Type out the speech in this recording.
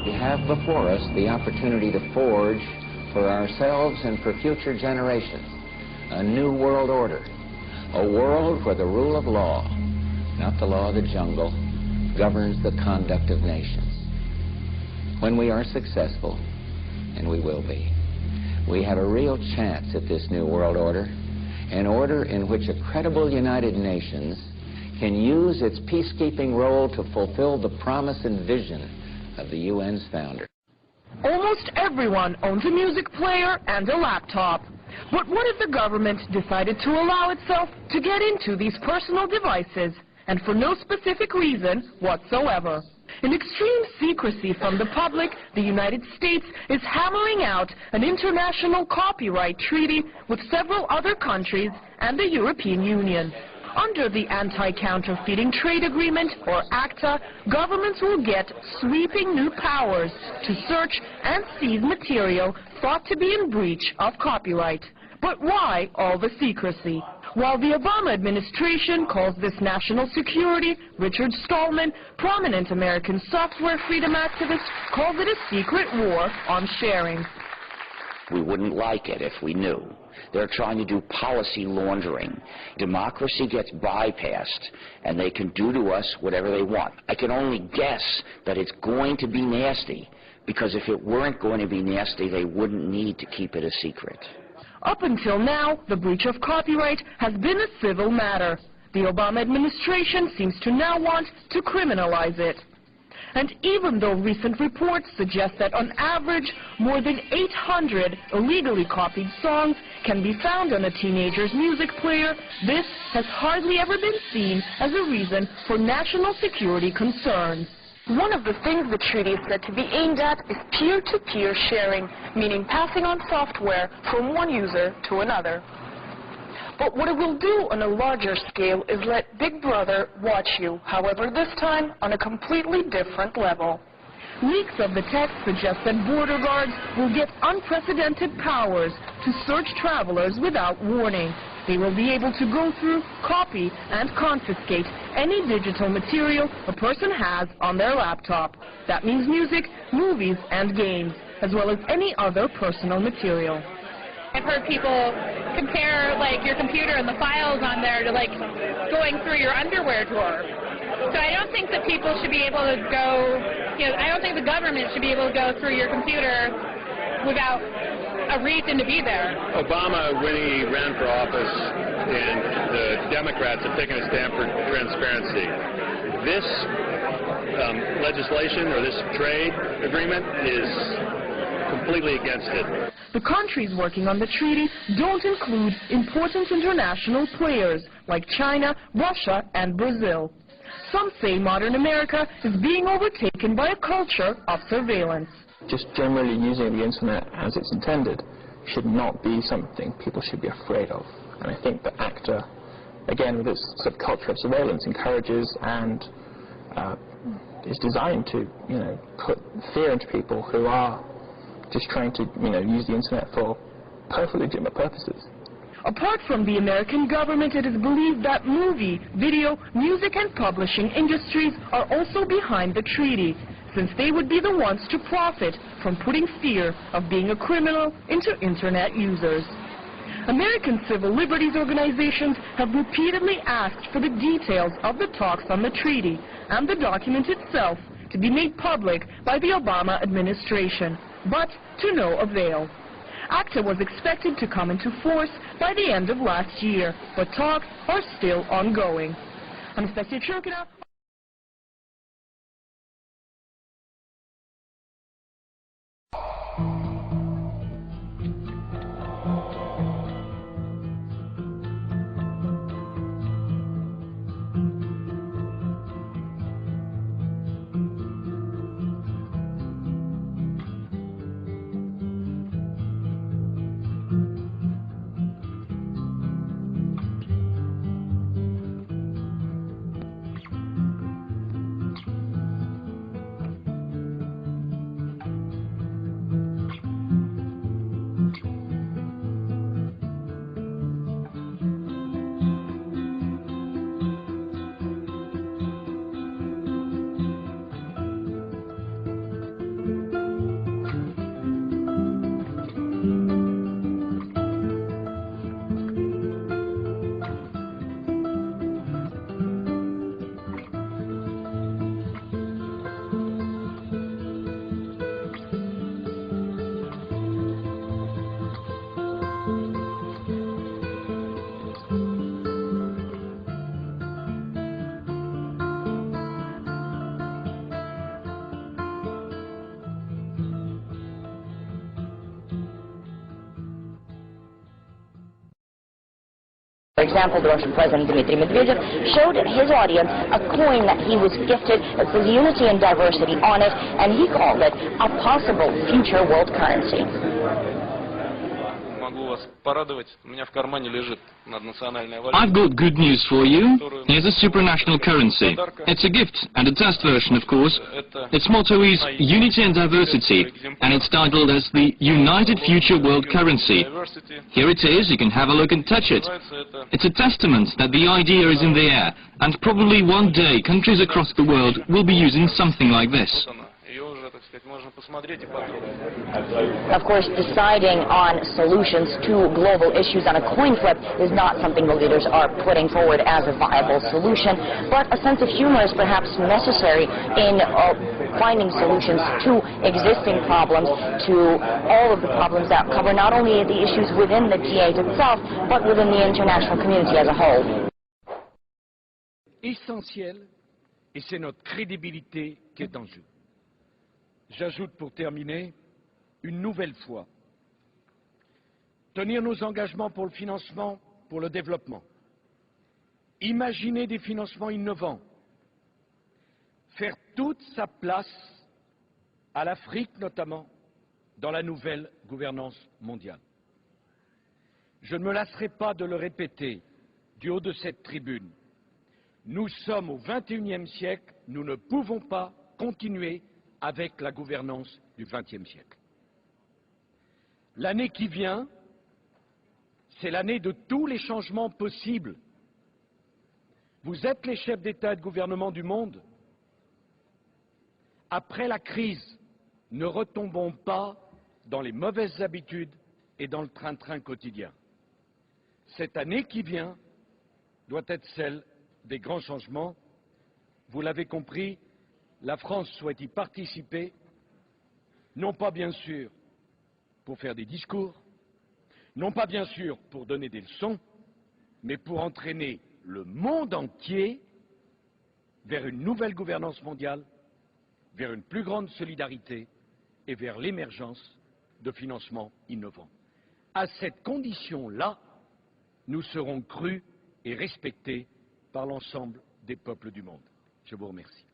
We have before us the opportunity to forge for ourselves and for future generations a new world order, a world where the rule of law, not the law of the jungle, governs the conduct of nations. When we are successful, and we will be, we have a real chance at this new world order, an order in which a credible United Nations can use its peacekeeping role to fulfill the promise and vision of the UN's founder. Almost everyone owns a music player and a laptop. But what if the government decided to allow itself to get into these personal devices, and for no specific reason whatsoever? In extreme secrecy from the public, the United States is hammering out an international copyright treaty with several other countries and the European Union. Under the Anti-Counterfeiting Trade Agreement, or ACTA, governments will get sweeping new powers to search and seize material thought to be in breach of copyright. But why all the secrecy? While the Obama administration calls this national security, Richard Stallman, prominent American software freedom activist, calls it a secret war on sharing. We wouldn't like it if we knew. They're trying to do policy laundering. Democracy gets bypassed, and they can do to us whatever they want. I can only guess that it's going to be nasty, because if it weren't going to be nasty, they wouldn't need to keep it a secret. Up until now, the breach of copyright has been a civil matter. The Obama administration seems to now want to criminalize it. And even though recent reports suggest that on average more than 800 illegally copied songs can be found on a teenager's music player, this has hardly ever been seen as a reason for national security concerns. One of the things the treaty is said to be aimed at is peer-to-peer sharing, meaning passing on software from one user to another. But what it will do on a larger scale is let Big Brother watch you, however this time on a completely different level. Leaks of the text suggest that border guards will get unprecedented powers to search travelers without warning. They will be able to go through, copy, and confiscate any digital material a person has on their laptop. That means music, movies, and games, as well as any other personal material. I've heard people compare, like, your computer and the files on there to, like, going through your underwear drawer. So I don't think that people should be able to go, I don't think the government should be able to go through your computer without a reason to be there. Obama, when he ran for office, and the Democrats have taken a stand for transparency. This legislation, or this trade agreement, is completely against it. The countries working on the treaty don't include important international players like China, Russia, and Brazil. Some say modern America is being overtaken by a culture of surveillance. Just generally using the internet as it's intended should not be something people should be afraid of. And I think that ACTA, again, with its subculture of surveillance, encourages and is designed to, put fear into people who are just trying to, use the internet for perfectly legitimate purposes. Apart from the American government, it is believed that movie, video, music, and publishing industries are also behind the treaty, since they would be the ones to profit from putting fear of being a criminal into internet users. American civil liberties organizations have repeatedly asked for the details of the talks on the treaty and the document itself to be made public by the Obama administration, but to no avail. ACTA was expected to come into force by the end of last year, but talks are still ongoing. Anastasia Churkina. For example, the Russian President Dmitry Medvedev showed his audience a coin that he was gifted that says unity and diversity on it, and he called it a possible future world currency. I've got good news for you. Here's a supranational currency. It's a gift, and a test version, of course. Its motto is Unity and Diversity, and it's titled as the United Future World Currency. Here it is, you can have a look and touch it. It's a testament that the idea is in the air, and probably one day countries across the world will be using something like this. Of course, deciding on solutions to global issues on a coin flip is not something the leaders are putting forward as a viable solution, but a sense of humor is perhaps necessary in finding solutions to existing problems, to all of the problems that cover not only the issues within the G8 itself, but within the international community as a whole. Essentiel, et c'est notre crédibilité qui est en jeu. J'ajoute pour terminer, une nouvelle fois, tenir nos engagements pour le financement, pour le développement, imaginer des financements innovants, faire toute sa place à l'Afrique notamment dans la nouvelle gouvernance mondiale. Je ne me lasserai pas de le répéter du haut de cette tribune. Nous sommes au XXIe siècle, nous ne pouvons pas continuer avec la gouvernance du XXe siècle. L'année qui vient, c'est l'année de tous les changements possibles. Vous êtes les chefs d'État et de gouvernement du monde. Après la crise, ne retombons pas dans les mauvaises habitudes et dans le train-train quotidien. Cette année qui vient doit être celle des grands changements. Vous l'avez compris, la France souhaite y participer, non pas bien sûr pour faire des discours, non pas bien sûr pour donner des leçons, mais pour entraîner le monde entier vers une nouvelle gouvernance mondiale, vers une plus grande solidarité et vers l'émergence de financements innovants. À cette condition-là, nous serons crus et respectés par l'ensemble des peuples du monde. Je vous remercie.